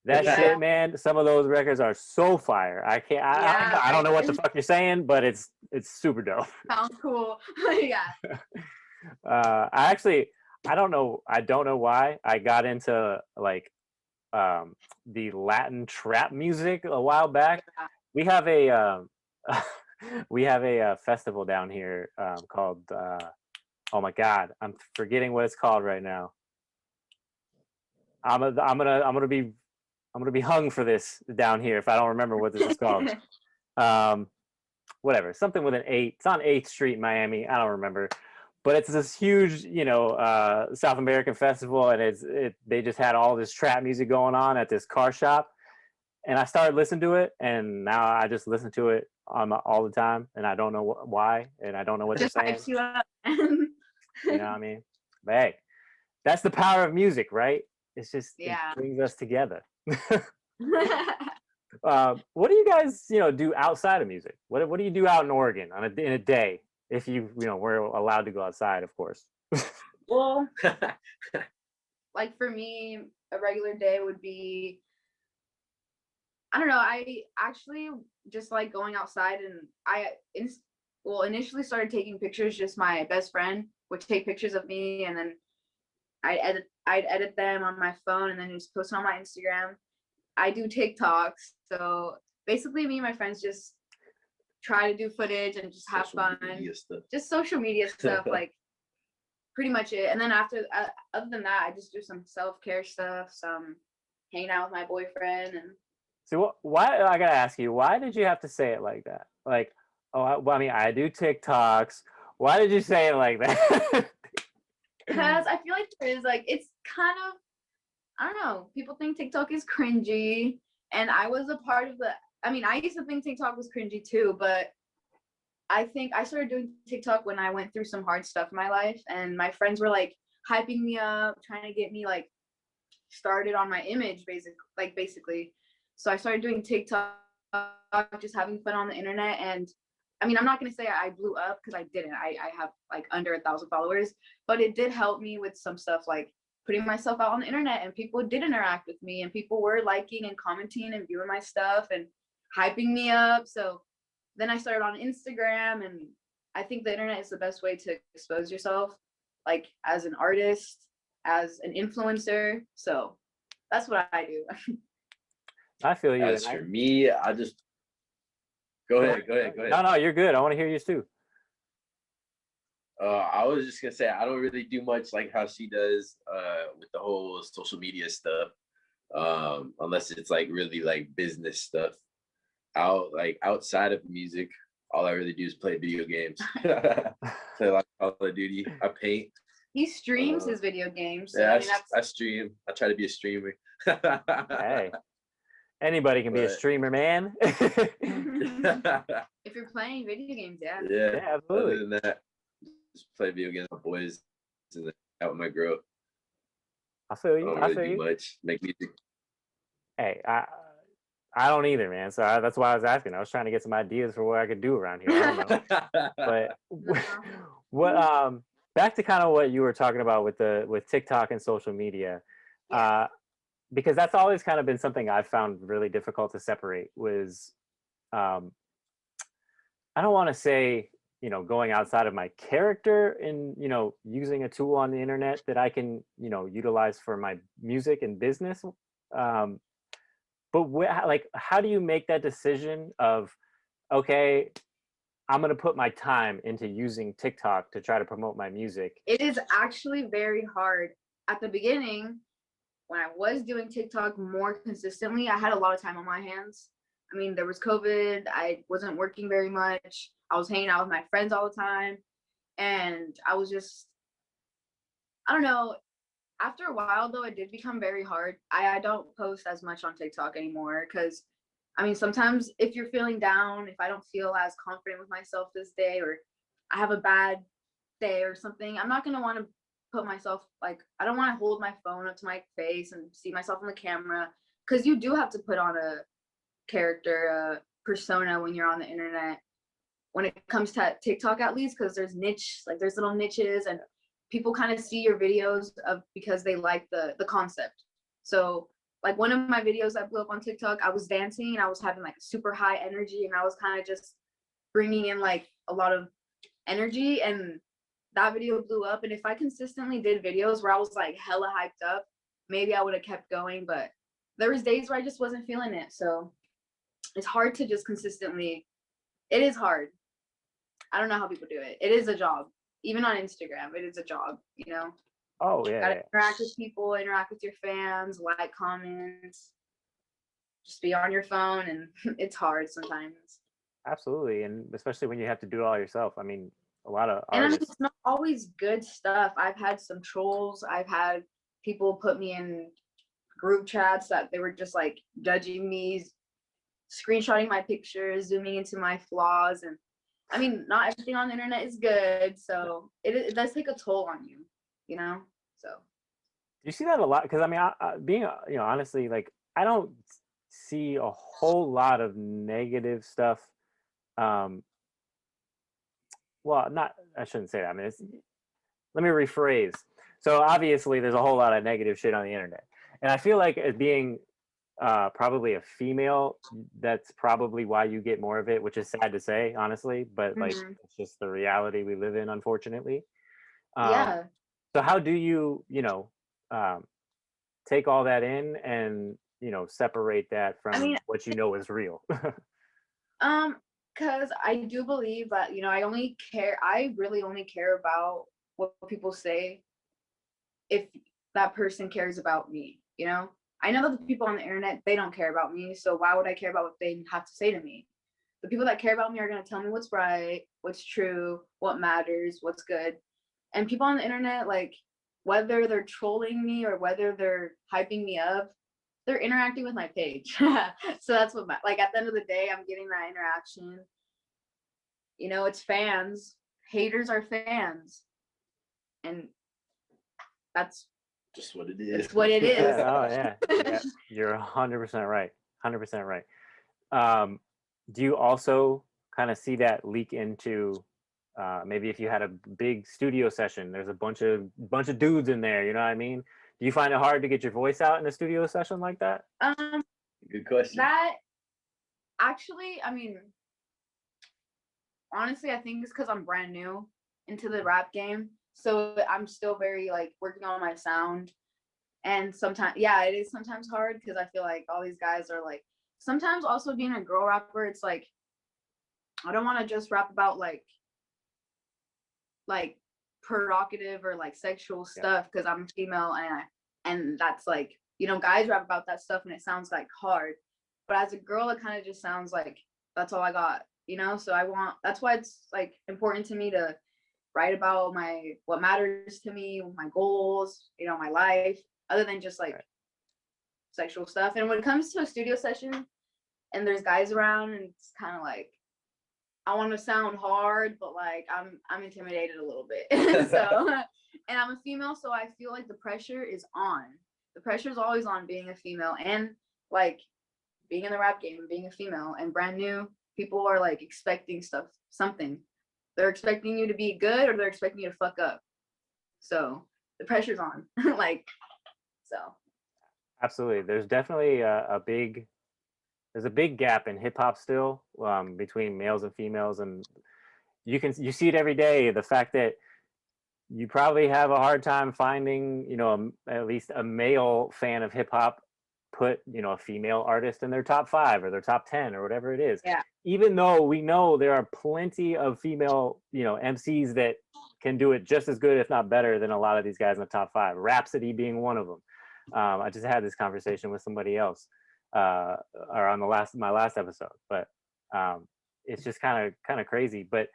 [SPEAKER 1] That
[SPEAKER 2] Yeah.
[SPEAKER 1] shit, man. Some of those records are so fire. I can't.
[SPEAKER 2] Yeah,
[SPEAKER 1] I don't know what the fuck you're saying, but it's super dope.
[SPEAKER 2] sounds cool. Yeah.
[SPEAKER 1] I don't know. I don't know why I got into like the Latin trap music a while back. We have a we have a festival down here called oh my god, I'm forgetting what it's called right now. I'm gonna be hung for this down here if I don't remember what this is called. Whatever, something with an 8. It's on 8th Street in Miami. I don't remember, but it's this huge, South American festival, and they just had all this trap music going on at this car shop, and I started listening to it, and now I just listen to it all the time, and I don't know why, and I don't know what they're
[SPEAKER 2] Just
[SPEAKER 1] saying.
[SPEAKER 2] hypes you up.
[SPEAKER 1] You know what I mean? But hey, that's the power of music, right? It's just it brings us together. What do you guys, do outside of music? What do you do out in Oregon in a day? If we're allowed to go outside, of course.
[SPEAKER 2] Well, like for me, a regular day would be, I don't know. I actually just like going outside, and initially started taking pictures. Just my best friend would take pictures of me, and then I'd edit them on my phone, and then just post them on my Instagram. I do TikToks, so basically me and my friends just try to do footage and just have fun. Just social media stuff, like pretty much it. And then other than that, I just do some self-care stuff, some hanging out with my boyfriend. And
[SPEAKER 1] so why, I gotta ask you, why did you have to say it like that? Like, I mean, I do TikToks. Why did you say it like that?
[SPEAKER 2] Because I feel like there is, like, it's kind of, I don't know, people think TikTok is cringy, and I was a part of I used to think TikTok was cringy too, but I think I started doing TikTok when I went through some hard stuff in my life, and my friends were like hyping me up, trying to get me like started on my image, basically. So I started doing TikTok, just having fun on the internet. And I mean, I'm not gonna say I blew up, because I didn't. I have like under 1,000 followers, but it did help me with some stuff, like putting myself out on the internet, and people did interact with me, and people were liking and commenting and viewing my stuff and hyping me up. So then I started on Instagram, and I think the internet is the best way to expose yourself, like as an artist, as an influencer. So that's what I do.
[SPEAKER 1] I feel you.
[SPEAKER 3] As for me, I just go ahead.
[SPEAKER 1] No, you're good. I want to hear yours too.
[SPEAKER 3] I was just gonna say I don't really do much like how she does with the whole social media stuff, unless it's like really like business stuff. Outside of music, all I really do is play video games. Play like Call of Duty. I paint.
[SPEAKER 2] He streams his video games. So
[SPEAKER 3] Yeah, I stream. I try to be a streamer.
[SPEAKER 1] Hey, anybody can be a streamer, man.
[SPEAKER 2] If you're playing video games, yeah.
[SPEAKER 3] Yeah,
[SPEAKER 1] absolutely.
[SPEAKER 3] Other than that, just play video games with my boys and out with my girl.
[SPEAKER 1] I feel you.
[SPEAKER 3] I don't really do much. Make music.
[SPEAKER 1] Hey, I don't either, man. So that's why I was asking. I was trying to get some ideas for what I could do around here. I don't know. But what back to kind of what you were talking about with TikTok and social media, because that's always kind of been something I've found really difficult to separate. Was I don't want to say going outside of my character and using a tool on the internet that I can utilize for my music and business. But how do you make that decision of okay, I'm gonna put my time into using TikTok to try to promote my music?
[SPEAKER 2] It is actually very hard. At the beginning, when I was doing TikTok more consistently, I had a lot of time on my hands. I mean, there was COVID. I wasn't working very much. I was hanging out with my friends all the time. And I was just, I don't know. After a while, though, it did become very hard. I don't post as much on TikTok anymore because, I mean, sometimes if you're feeling down, if I don't feel as confident with myself this day, or I have a bad day or something, I'm not going to want to put myself, like, I don't want to hold my phone up to my face and see myself on the camera, because you do have to put on a character, a persona when you're on the internet, when it comes to TikTok, at least, because there's niche, like there's little niches, and people kind of see your videos of because they like the concept. So like one of my videos that blew up on TikTok, I was dancing and I was having like super high energy, and I was kind of just bringing in like a lot of energy, and that video blew up. And if I consistently did videos where I was like hella hyped up, maybe I would have kept going, but there was days where I just wasn't feeling it. So it's hard to just consistently, it is hard. I don't know how people do it. It is a job. Even on Instagram, it is a job, you know?
[SPEAKER 1] Oh yeah,
[SPEAKER 2] Gotta
[SPEAKER 1] yeah.
[SPEAKER 2] interact with people, interact with your fans, like comments, just be on your phone, and it's hard sometimes.
[SPEAKER 1] Absolutely, and especially when you have to do it all yourself. I mean, a lot of
[SPEAKER 2] And I mean,
[SPEAKER 1] artists.
[SPEAKER 2] it's not always good stuff. I've had some trolls. I've had people put me in group chats that they were just like judging me, screenshotting my pictures, zooming into my flaws. And I mean, not everything on the internet is good. So it does take a toll on you, you know? So.
[SPEAKER 1] You see that a lot because I mean, being honestly, like I don't see a whole lot of negative stuff. Um, well, not I shouldn't say that. I mean, let me rephrase. So obviously, there's a whole lot of negative shit on the internet, and I feel like as being probably a female, that's probably why you get more of it, which is sad to say, honestly, but like
[SPEAKER 2] Mhm.
[SPEAKER 1] it's just the reality we live in, unfortunately. Um,
[SPEAKER 2] Yeah.
[SPEAKER 1] so how do you, um, take all that in and separate that
[SPEAKER 2] I mean,
[SPEAKER 1] from what you know is real?
[SPEAKER 2] um, because I do believe that, I really only care about what people say if that person cares about me, you know? I know that the people on the internet, they don't care about me, so why would I care about what they have to say to me? The people that care about me are going to tell me what's right, what's true, what matters, what's good. And people on the internet, like, whether they're trolling me or whether they're hyping me up, they're interacting with my page. So that's what like at the end of the day, I'm getting that interaction. It's fans. Haters are fans. And that's
[SPEAKER 3] Just what it is.
[SPEAKER 2] it's what it
[SPEAKER 1] Yeah,
[SPEAKER 2] is.
[SPEAKER 1] no, yeah, yeah. You're 100% right. 100% right. Um, do you also kind of see that leak into maybe if you had a big studio session, there's a bunch of dudes in there, you know what I mean? Do you find it hard to get your voice out in a studio session like that?
[SPEAKER 2] Um,
[SPEAKER 3] Good question.
[SPEAKER 2] that actually, I mean, honestly, I think it's because I'm brand new into the rap game. So I'm still very like working on my sound. And sometimes, yeah, it is sometimes hard because I feel like all these guys are like, sometimes also being a girl rapper, it's like, I don't want to just rap about like provocative or like sexual stuff because I'm female, and that's like, guys rap about that stuff and it sounds like hard. But as a girl, it kind of just sounds like that's all I got, so that's why it's like important to me to write about what matters to me, my goals, my life, other than just like sexual stuff. And when it comes to a studio session and there's guys around, and it's kind of like I want to sound hard, but like I'm intimidated a little bit. So, and I'm a female, so I feel like the pressure is on. The pressure is always on being a female, and like being in the rap game, being a female and brand new. People are like expecting something. They're expecting you to be good, or they're expecting you to fuck up. So the pressure's on. Like, so.
[SPEAKER 1] Absolutely. There's definitely there's a big gap in hip hop still, between males and females, and you see it every day. The fact that you probably have a hard time finding, at least a male fan of hip hop put, you know, a female artist in their top 5 or their top 10 or whatever it is.
[SPEAKER 2] Yeah.
[SPEAKER 1] Even though we know there are plenty of female, you know, MCs that can do it just as good, if not better, than a lot of these guys in the top 5. Rhapsody being one of them. I just had this conversation with somebody else, or on my last episode, but it's just kind of crazy. But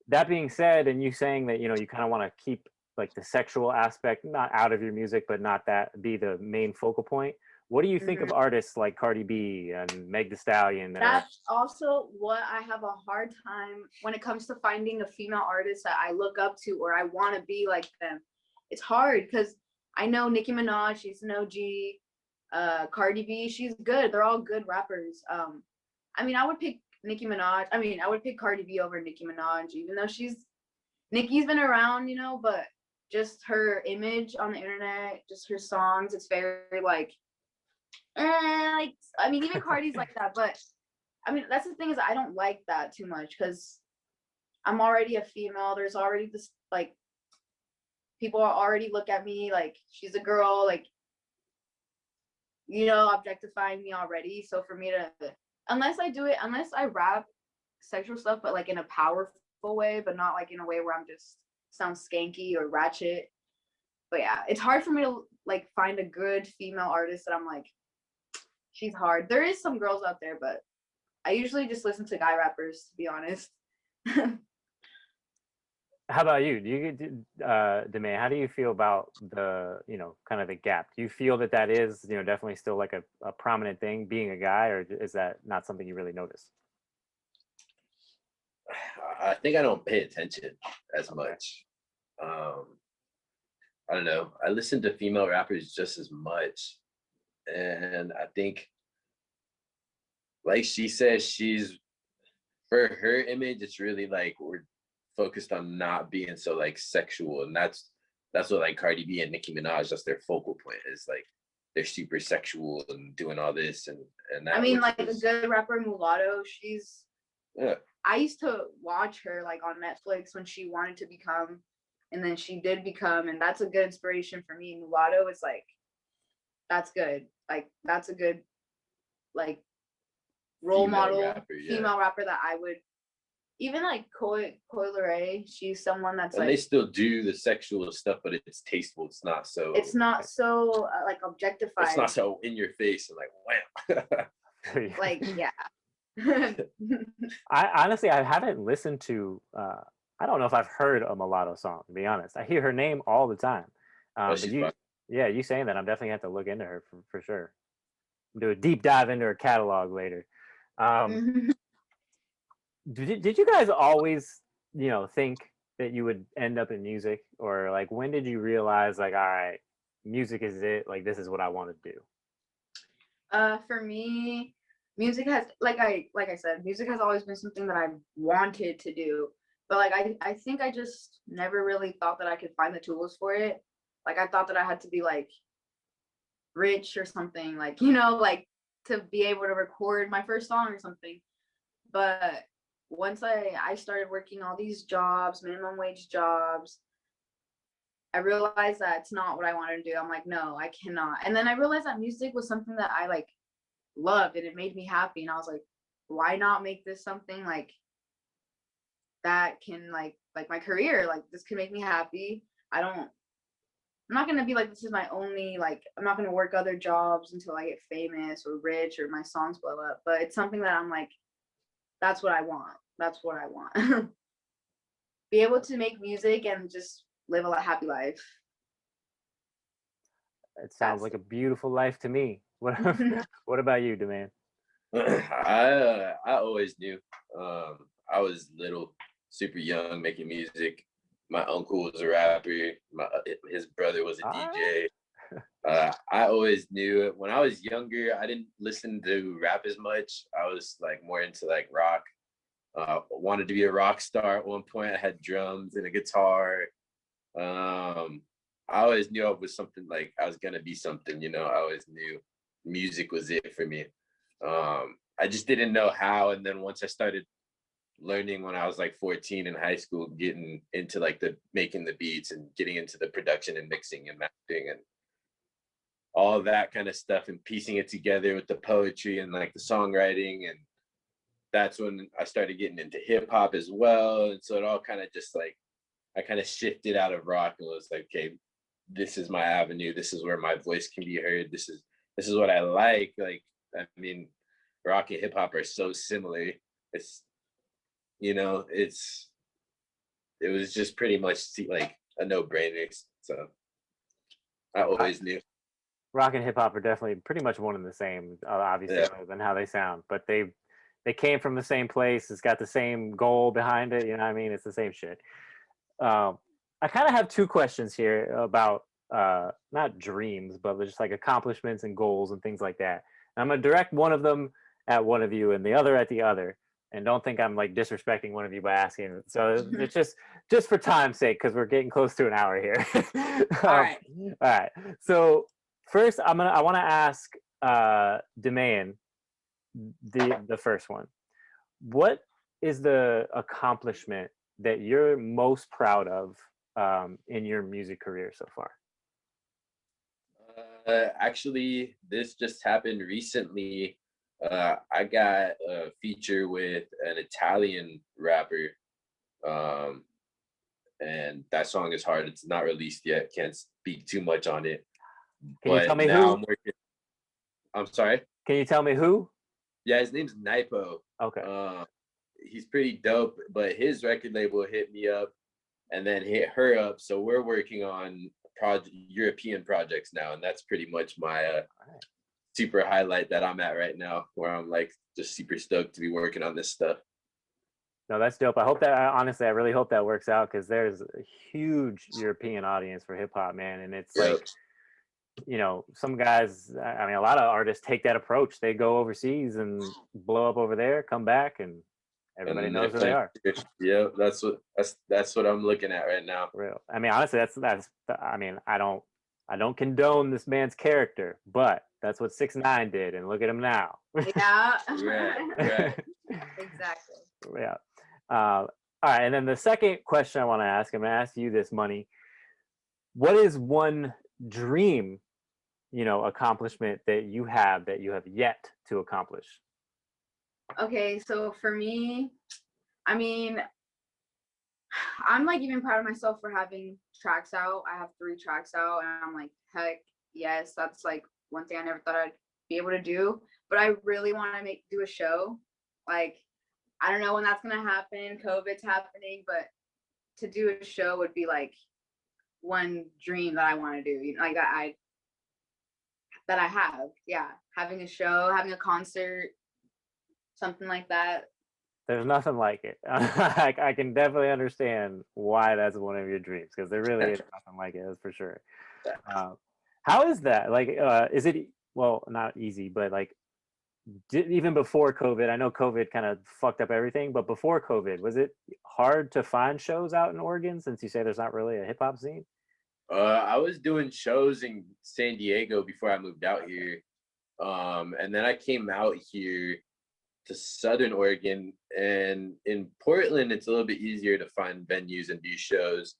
[SPEAKER 1] that being said, and you saying that, you know, you kind of want to keep like the sexual aspect not out of your music, but not that be the main focal point. What do you think of artists like Cardi B and Meg Thee Stallion?
[SPEAKER 2] That's also what I have a hard time when it comes to finding a female artist that I look up to or I want to be like them. It's hard because I know Nicki Minaj, she's an OG. Cardi B, she's good. They're all good rappers. I mean, I would pick Nicki Minaj. I mean, I would pick Cardi B over Nicki Minaj, even though Nicki's been around, you know, but just her image on the internet, just her songs, it's very like, I mean, even Cardi's like that, but I mean, that's the thing is I don't like that too much because I'm already a female. There's already this like, people are already look at me like she's a girl, like, you know, objectifying me already. So for me to, unless I rap sexual stuff, but like in a powerful way, but not like in a way where I'm just sound skanky or ratchet. But yeah, it's hard for me to like find a good female artist that I'm like, she's hard. There is some girls out there, but I usually just listen to guy rappers, to be honest.
[SPEAKER 1] How about you? Damaen, how do you feel about the, you know, kind of the gap? Do you feel that is, you know, definitely still like a prominent thing being a guy, or is that not something you really notice?
[SPEAKER 3] I think I don't pay attention as much. I don't know. I listen to female rappers just as much. And I think, like she says, for her image, it's really like we're focused on not being so like sexual. And that's what like Cardi B and Nicki Minaj, that's their focal point, is like they're super sexual and doing all this and that.
[SPEAKER 2] I mean, like a good rapper, Mulatto,
[SPEAKER 3] yeah.
[SPEAKER 2] I used to watch her like on Netflix when she wanted to become, and then she did become, and that's a good inspiration for me. Mulatto is like, that's good. Like that's a good like role model
[SPEAKER 3] rapper,
[SPEAKER 2] female rapper that I would, even like Coi Leray, she's someone that's
[SPEAKER 3] and
[SPEAKER 2] like,
[SPEAKER 3] they still do the sexual stuff, but it's tasteful. It's not so
[SPEAKER 2] like objectified.
[SPEAKER 3] It's not so in your face and like wham.
[SPEAKER 2] Like yeah.
[SPEAKER 1] I honestly, I haven't listened to I don't know if I've heard a Mulatto song, to be honest. I hear her name all the time. But you saying that, I'm definitely have to look into her for sure. Do a deep dive into her catalog later. Did you guys always, you know, think that you would end up in music, or like when did you realize like, all right, music is it, like this is what I want to do?
[SPEAKER 2] For me, music has, like I said, music has always been something that I've wanted to do, but like I think I just never really thought that I could find the tools for it. Like I thought that I had to be like rich or something, like, you know, like to be able to record my first song or something. But once I started working all these jobs, minimum wage jobs, I realized that it's not what I wanted to do. I'm like, no, I cannot. And then I realized that music was something that I like loved and it made me happy. And I was like, why not make this something like that can like my career, like this can make me happy. I'm not going to be like, this is my only, like, I'm not going to work other jobs until I get famous or rich or my songs blow up. But it's something that I'm like, that's what I want. That's what I want. Be able to make music and just live a happy life.
[SPEAKER 1] It sounds like a beautiful life to me. What about you, Damaen?
[SPEAKER 3] I always knew. I was little, super young, making music. My uncle was a rapper. His brother was a DJ. I always knew it. When I was younger, I didn't listen to rap as much. I was like more into like rock. Wanted to be a rock star at one point. I had drums and a guitar. I always knew I was something, like I was gonna be something, you know. I always knew music was it for me. I just didn't know how. And then once I started learning when I was like 14 in high school, getting into like the making the beats and getting into the production and mixing and mastering, and all that kind of stuff and piecing it together with the poetry and like the songwriting. And that's when I started getting into hip hop as well. And so it all kind of just like, I kind of shifted out of rock and was like, okay, this is my avenue. This is where my voice can be heard. This is what I like. Like, I mean, rock and hip hop are so similar. It's, you know, it was just pretty much like a no-brainer. So I always knew.
[SPEAKER 1] Rock and hip hop are definitely pretty much one and the same, obviously,
[SPEAKER 3] Yeah.
[SPEAKER 1] other than how they sound. But they came from the same place. It's got the same goal behind it. You know what I mean? It's the same shit. I kind of have two questions here about not dreams, but just like accomplishments and goals and things like that. And I'm gonna direct one of them at one of you and the other at the other. And don't think I'm like disrespecting one of you by asking. So it's just for time's sake, because we're getting close to an hour here.
[SPEAKER 2] All right.
[SPEAKER 1] All right. So first, I want to ask Damaen the first one. What is the accomplishment that you're most proud of in your music career so far?
[SPEAKER 3] Actually, this just happened recently. I got a feature with an Italian rapper, and that song is hard. It's not released yet. Can't speak too much on it.
[SPEAKER 1] Can you tell me
[SPEAKER 3] now
[SPEAKER 1] who?
[SPEAKER 3] I'm working. I'm sorry.
[SPEAKER 1] Can you tell me who?
[SPEAKER 3] Yeah, his name's Nipo.
[SPEAKER 1] Okay.
[SPEAKER 3] He's pretty dope, but his record label hit me up and then hit her up. So we're working on European projects now, and that's pretty much my super highlight that I'm at right now, where I'm like just super stoked to be working on this stuff.
[SPEAKER 1] No, that's dope. I hope that honestly, I really hope that works out, because there's a huge European audience for hip hop, man, and it's like, you know, some guys. I mean, a lot of artists take that approach. They go overseas and blow up over there, come back, and everybody knows who they are.
[SPEAKER 3] Yeah, that's what I'm looking at right now.
[SPEAKER 1] Real. I mean, honestly, that's. I mean, I don't condone this man's character, but that's what 6ix9ine did, and look at him now.
[SPEAKER 2] Yeah.
[SPEAKER 3] Right.
[SPEAKER 2] Exactly.
[SPEAKER 1] Yeah. All right, and then the second question I want to ask, I'm going to ask you this, Money. What is one dream, you know, accomplishment that you have yet to accomplish?
[SPEAKER 2] Okay, so for me, I mean, I'm like even proud of myself for having tracks out. I have 3 tracks out, and I'm like, heck yes, that's like one thing I never thought I'd be able to do. But I really want to do a show. Like, I don't know when that's gonna happen. COVID's happening, but to do a show would be like one dream that I want to do. You know, like that I have. Yeah, having a show, having a concert, something like that.
[SPEAKER 1] There's nothing like it. I can definitely understand why that's one of your dreams, because there really is nothing like it, that's for sure. How is that? Like, is it, well, not easy, but like, even before COVID, I know COVID kind of fucked up everything, but before COVID, was it hard to find shows out in Oregon, since you say there's not really a hip hop scene?
[SPEAKER 3] I was doing shows in San Diego before I moved out here. And then I came out here to Southern Oregon, and in Portland, it's a little bit easier to find venues and do shows.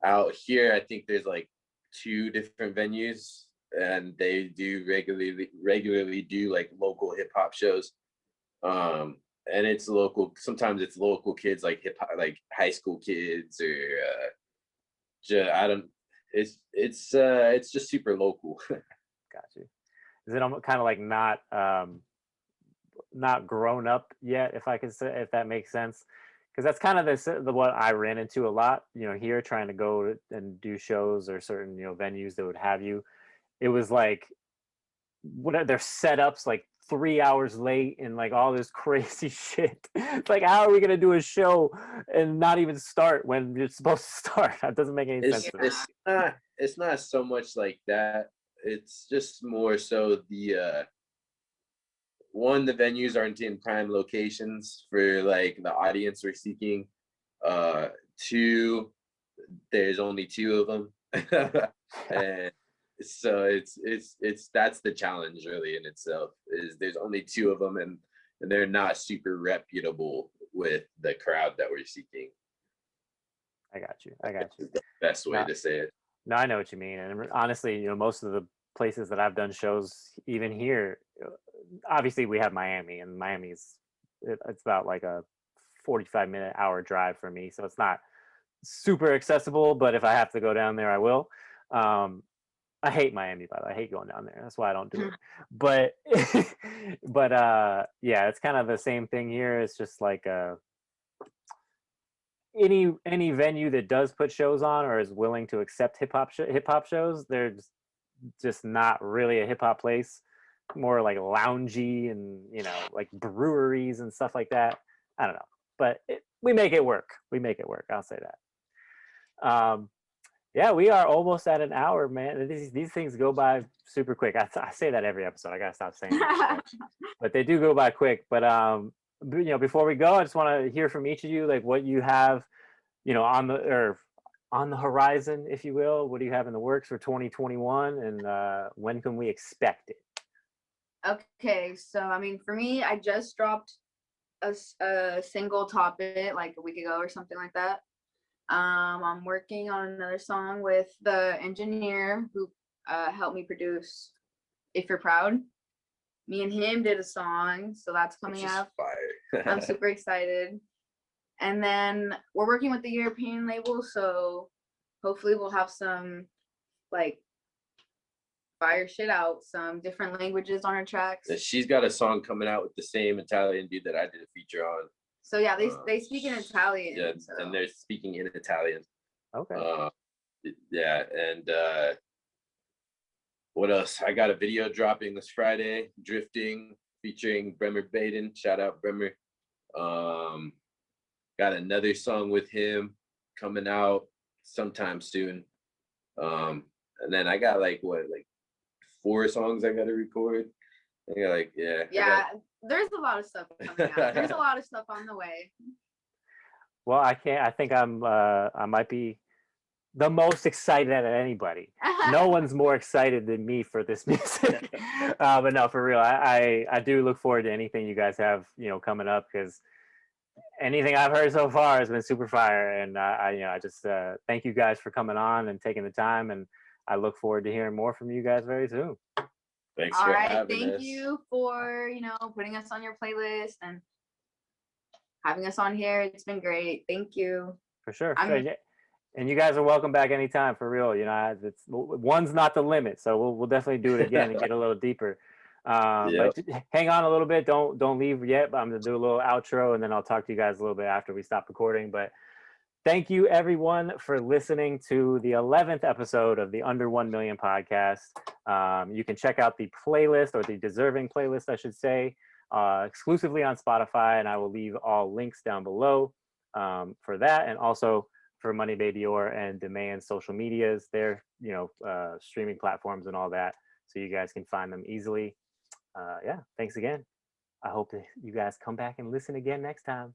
[SPEAKER 3] Out here, I think there's like 2 different venues, and they do regularly do like local hip hop shows. And it's local. Sometimes it's local kids, like hip hop, like high school kids, or I don't. It's just super local.
[SPEAKER 1] Got you. Is it kind of like not grown up yet, if I could say, if that makes sense? Because that's kind of the what I ran into a lot, you know, here, trying to go and do shows or certain, you know, venues that would have you. It was like, what are their setups, like 3 hours late and like all this crazy shit. It's like, how are we gonna do a show and not even start when you're supposed to start? That doesn't make any sense to me.
[SPEAKER 3] It's not so much like that. It's just more so the one, the venues aren't in prime locations for like the audience we're seeking. 2, there's only 2 of them. And so it's that's the challenge really in itself, is there's only 2 of them, and they're not super reputable with the crowd that we're seeking.
[SPEAKER 1] I got you.
[SPEAKER 3] That's the best way to say it.
[SPEAKER 1] No, I know what you mean. And honestly, you know, most of the places that I've done shows, even here. Obviously, we have Miami, and it's about like a 45-minute hour drive for me, so it's not super accessible. But if I have to go down there, I will. I hate Miami, by the way. I hate going down there. That's why I don't do it. But yeah, it's kind of the same thing here. It's just like any venue that does put shows on or is willing to accept hip hop shows, they're just not really a hip hop place. More like loungy and like breweries and stuff like that. I don't know, but we make it work. We make it work. I'll say that. Yeah, we are almost at an hour, man. These things go by super quick. I say that every episode. I gotta stop saying that, but they do go by quick. But before we go, I just want to hear from each of you, like what you have, on the horizon, if you will. What do you have in the works for 2021, and when can we expect it?
[SPEAKER 2] Okay, so I mean, for me, I just dropped a single topic like a week ago or something like that. I'm working on another song with the engineer who helped me produce If You're Proud. Me and him did a song, so that's coming up. I'm super excited. And then we're working with the European label, so hopefully we'll have some like fire shit out, some different languages on our tracks.
[SPEAKER 3] She's got a song coming out with the same Italian dude that I did a feature on.
[SPEAKER 2] So yeah, they speak in Italian.
[SPEAKER 3] Yeah,
[SPEAKER 2] so.
[SPEAKER 3] and they're speaking in Italian.
[SPEAKER 1] Okay.
[SPEAKER 3] Yeah, and what else? I got a video dropping this Friday, Drifting, featuring Bremer Baden. Shout out Bremer. Got another song with him coming out sometime soon. And then I got like 4 songs I got to record. I got
[SPEAKER 2] yeah. There's a lot of stuff coming out. There's a lot of stuff on the way.
[SPEAKER 1] Well, I think I might be the most excited out of anybody. No one's more excited than me for this music. But no, for real, I do look forward to anything you guys have, coming up, because anything I've heard so far has been super fire. And I just thank you guys for coming on and taking the time. And I look forward to hearing more from you guys very soon.
[SPEAKER 3] Thanks
[SPEAKER 2] All
[SPEAKER 3] for
[SPEAKER 2] right,
[SPEAKER 3] having
[SPEAKER 2] thank
[SPEAKER 3] us.
[SPEAKER 2] you for putting us on your playlist and having us on here. It's been great. Thank you.
[SPEAKER 1] For sure. And you guys are welcome back anytime, for real. One's not the limit, so we'll definitely do it again and get a little deeper. But hang on a little bit. Don't leave yet. But I'm gonna do a little outro, and then I'll talk to you guys a little bit after we stop recording. But thank you, everyone, for listening to the 11th episode of the Under 1 Million podcast. You can check out the playlist, or the deserving playlist, I should say, exclusively on Spotify, and I will leave all links down below for that, and also for MoneyBae Dior and Damaen's social medias, their streaming platforms and all that, so you guys can find them easily. Yeah, thanks again. I hope that you guys come back and listen again next time.